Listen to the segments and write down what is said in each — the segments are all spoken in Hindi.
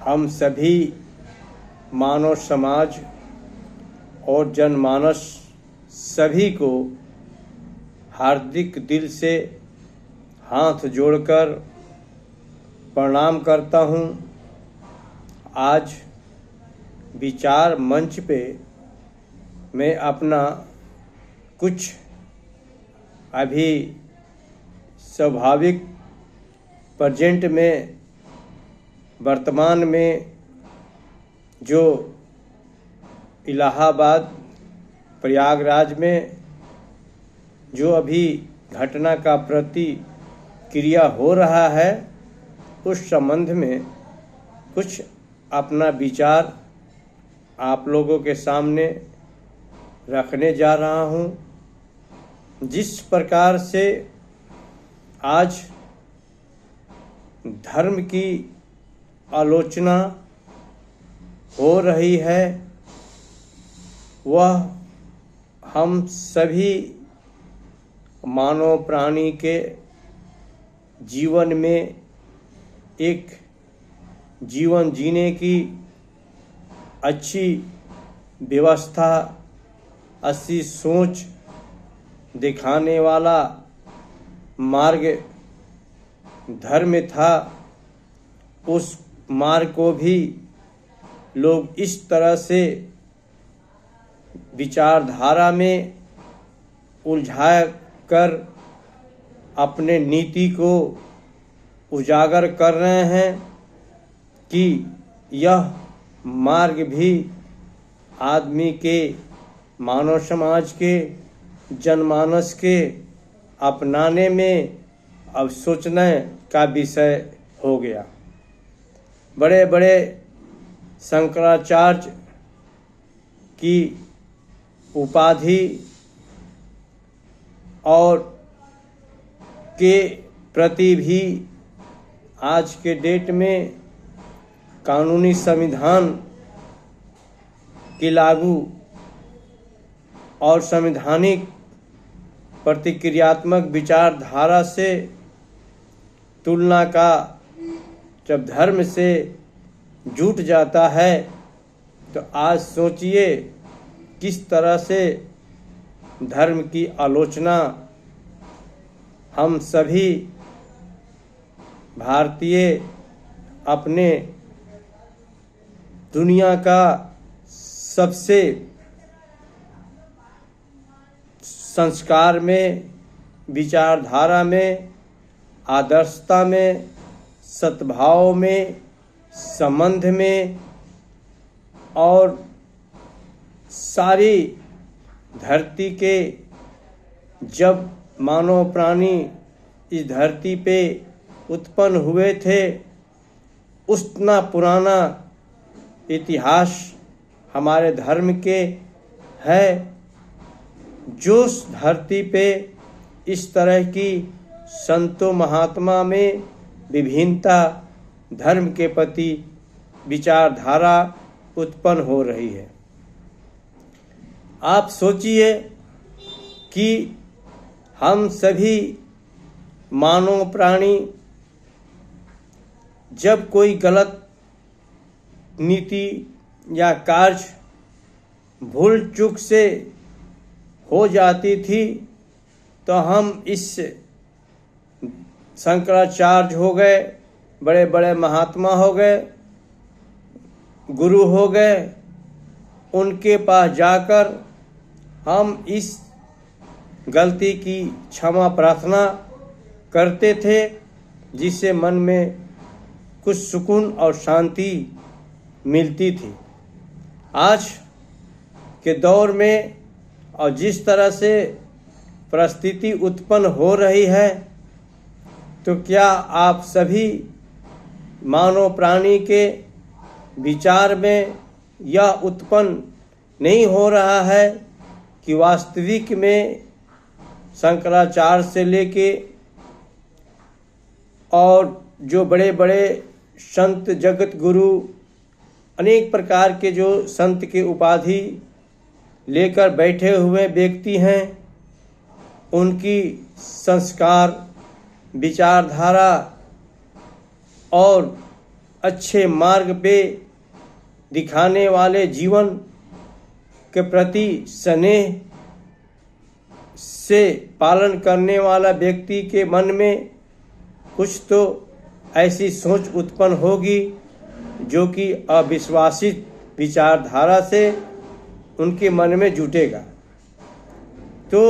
हम सभी मानव समाज और जनमानस सभी को हार्दिक दिल से हाथ जोड़कर प्रणाम करता हूँ। आज विचार मंच पे मैं अपना कुछ अभी स्वाभाविक प्रेजेंट में वर्तमान में जो इलाहाबाद प्रयागराज में जो अभी घटना का प्रतिक्रिया हो रहा है उस संबंध में कुछ अपना विचार आप लोगों के सामने रखने जा रहा हूँ। जिस प्रकार से आज धर्म की आलोचना हो रही है वह हम सभी मानव प्राणी के जीवन में एक जीवन जीने की अच्छी व्यवस्था, अच्छी सोच दिखाने वाला मार्ग धर्म था। उस मार्ग को भी लोग इस तरह से विचारधारा में उलझा कर अपने नीति को उजागर कर रहे हैं कि यह मार्ग भी आदमी के, मानव समाज के, जनमानस के अपनाने में अब सोचने का विषय हो गया। बड़े बड़े शंकराचार्य की उपाधि और के प्रति भी आज के डेट में कानूनी संविधान के लागू और संवैधानिक प्रतिक्रियात्मक विचारधारा से तुलना का जब धर्म से जुट जाता है तो आज सोचिए किस तरह से धर्म की आलोचना हम सभी भारतीय अपने दुनिया का सबसे संस्कार में, विचारधारा में, आदर्शता में, सद्भाव में, संबंध में और सारी धरती के जब मानव प्राणी इस धरती पे उत्पन्न हुए थे उतना पुराना इतिहास हमारे धर्म के है। जो धरती पे इस तरह की संतों महात्मा में विभिन्नता धर्म के प्रति विचारधारा उत्पन्न हो रही है। आप सोचिए कि हम सभी मानव प्राणी जब कोई गलत नीति या कार्य भूल चूक से हो जाती थी तो हम इस शंकराचार्य हो गए, बड़े बड़े महात्मा हो गए, गुरु हो गए, उनके पास जाकर हम इस गलती की क्षमा प्रार्थना करते थे जिससे मन में कुछ सुकून और शांति मिलती थी। आज के दौर में और जिस तरह से परिस्थिति उत्पन्न हो रही है तो क्या आप सभी मानव प्राणी के विचार में यह उत्पन्न नहीं हो रहा है कि वास्तविक में शंकराचार्य से लेके और जो बड़े बड़े संत जगत गुरु अनेक प्रकार के जो संत के उपाधि लेकर बैठे हुए व्यक्ति हैं उनकी संस्कार, विचारधारा और अच्छे मार्ग पे दिखाने वाले जीवन के प्रति स्नेह से पालन करने वाला व्यक्ति के मन में कुछ तो ऐसी सोच उत्पन्न होगी जो कि अविश्वासित विचारधारा से उनके मन में जुटेगा। तो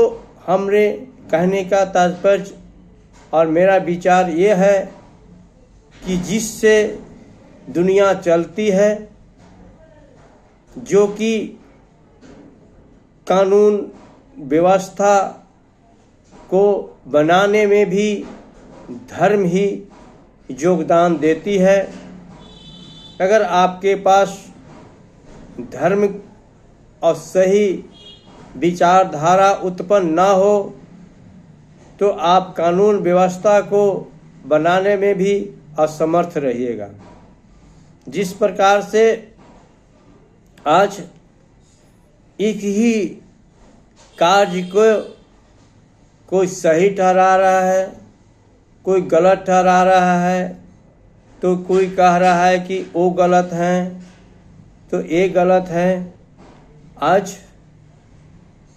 हमरे कहने का तात्पर्य और मेरा विचार ये है कि जिससे दुनिया चलती है, जो कि कानून व्यवस्था को बनाने में भी धर्म ही योगदान देती है। अगर आपके पास धर्म और सही विचारधारा उत्पन्न ना हो तो आप कानून व्यवस्था को बनाने में भी असमर्थ रहिएगा। जिस प्रकार से आज एक ही कार्य को कोई सही ठहरा रहा है, कोई गलत ठहरा रहा है, तो कोई कह रहा है कि वो गलत हैं तो ये गलत है। आज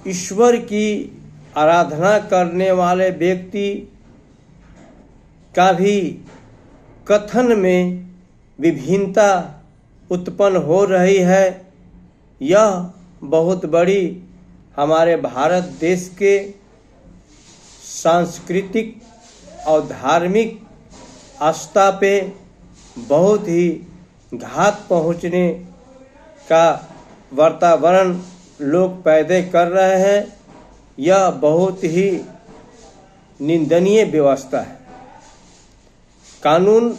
ईश्वर की आराधना करने वाले व्यक्ति का भी कथन में विभिन्नता उत्पन्न हो रही है। यह बहुत बड़ी हमारे भारत देश के सांस्कृतिक और धार्मिक आस्था पे बहुत ही घात पहुँचने का वातावरण लोग पैदा कर रहे हैं। यह बहुत ही निंदनीय व्यवस्था है। कानून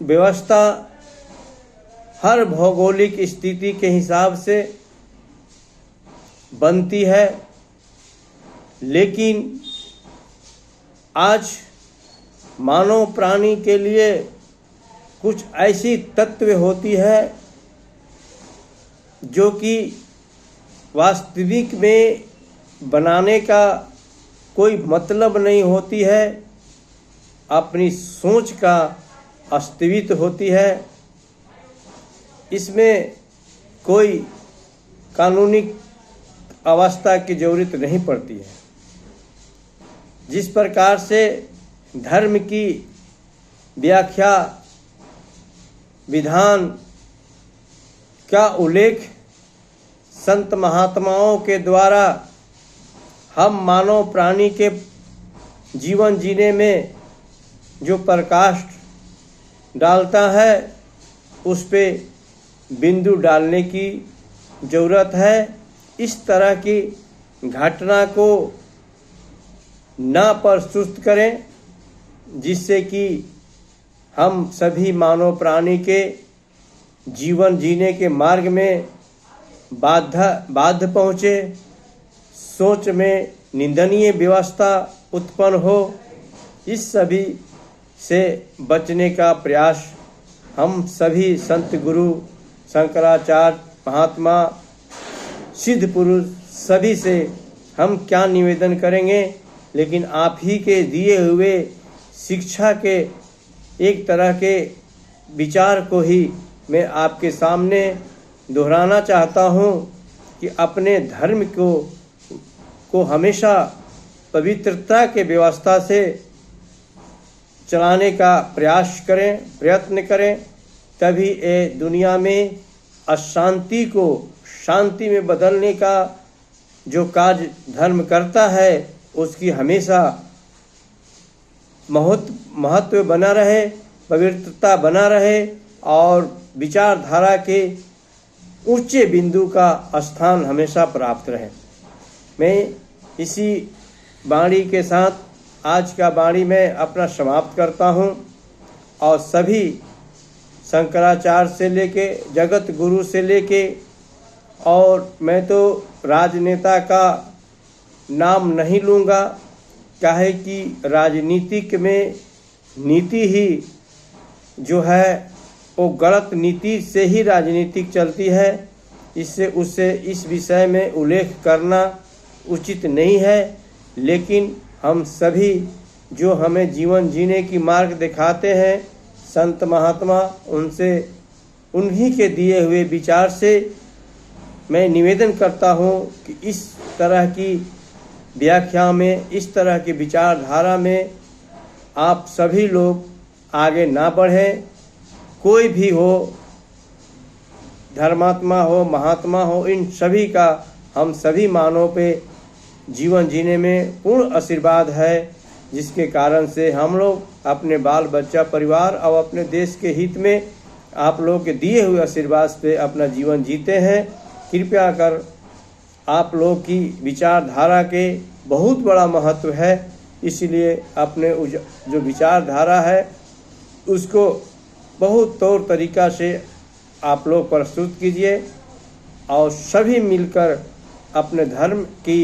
व्यवस्था हर भौगोलिक स्थिति के हिसाब से बनती है, लेकिन आज मानव प्राणी के लिए कुछ ऐसी तत्व होती है जो कि वास्तविक में बनाने का कोई मतलब नहीं होती है, अपनी सोच का अस्तित्व होती है। इसमें कोई कानूनी अवस्था की जरूरत नहीं पड़ती है। जिस प्रकार से धर्म की व्याख्या विधान का उल्लेख संत महात्माओं के द्वारा हम मानव प्राणी के जीवन जीने में जो प्रकाश डालता है उस पे बिंदु डालने की ज़रूरत है। इस तरह की घटना को ना प्रस्तुत करें जिससे कि हम सभी मानव प्राणी के जीवन जीने के मार्ग में बाधा पहुँचे, सोच में निंदनीय व्यवस्था उत्पन्न हो। इस सभी से बचने का प्रयास हम सभी संत गुरु शंकराचार्य महात्मा सिद्ध पुरुष सभी से हम क्या निवेदन करेंगे, लेकिन आप ही के दिए हुए शिक्षा के एक तरह के विचार को ही मैं आपके सामने दोहराना चाहता हूँ कि अपने धर्म को हमेशा पवित्रता के व्यवस्था से चलाने का प्रयत्न करें, तभी ये दुनिया में अशांति को शांति में बदलने का जो कार्य धर्म करता है उसकी हमेशा महत्व बना रहे, पवित्रता बना रहे और विचारधारा के ऊंचे बिंदु का स्थान हमेशा प्राप्त रहे। मैं इसी वाणी के साथ आज का वाणी में अपना समाप्त करता हूँ और सभी शंकराचार्य से लेके जगत गुरु से लेके, और मैं तो राजनेता का नाम नहीं लूँगा, काहे कि राजनीतिक में नीति ही जो है वो गलत नीति से ही राजनीतिक चलती है। इससे उससे इस विषय में उल्लेख करना उचित नहीं है, लेकिन हम सभी जो हमें जीवन जीने की मार्ग दिखाते हैं संत महात्मा उनसे उन्हीं के दिए हुए विचार से मैं निवेदन करता हूँ कि इस तरह की व्याख्या में, इस तरह की विचारधारा में आप सभी लोग आगे ना बढ़ें। कोई भी हो, धर्मात्मा हो, महात्मा हो, इन सभी का हम सभी मानव पे जीवन जीने में पूर्ण आशीर्वाद है, जिसके कारण से हम लोग अपने बाल बच्चा, परिवार और अपने देश के हित में आप लोग के दिए हुए आशीर्वाद पे अपना जीवन जीते हैं। कृपया कर आप लोग की विचारधारा के बहुत बड़ा महत्व है, इसलिए अपने जो विचारधारा है उसको बहुत तौर तरीका से आप लोग प्रस्तुत कीजिए और सभी मिलकर अपने धर्म की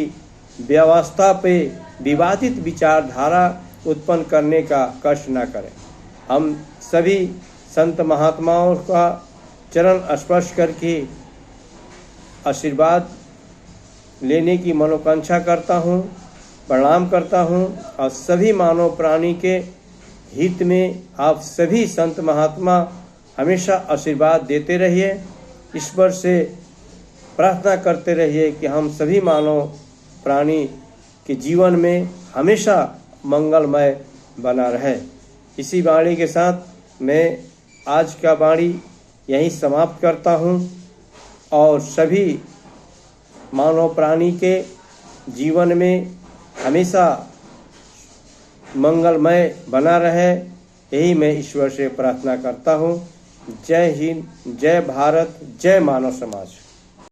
व्यवस्था पे विवादित विचारधारा उत्पन्न करने का कष्ट न करें। हम सभी संत महात्माओं का चरण स्पर्श करके आशीर्वाद लेने की मनोकांक्षा करता हूँ, प्रणाम करता हूँ और सभी मानव प्राणी के हित में आप सभी संत महात्मा हमेशा आशीर्वाद देते रहिए। ईश्वर से प्रार्थना करते रहिए कि हम सभी मानव प्राणी के जीवन में हमेशा मंगलमय बना रहे। इसी वाणी के साथ मैं आज का वाणी यहीं समाप्त करता हूँ और सभी मानव प्राणी के जीवन में हमेशा मंगलमय बना रहे, यही मैं ईश्वर से प्रार्थना करता हूँ। जय हिंद, जय भारत, जय मानव समाज।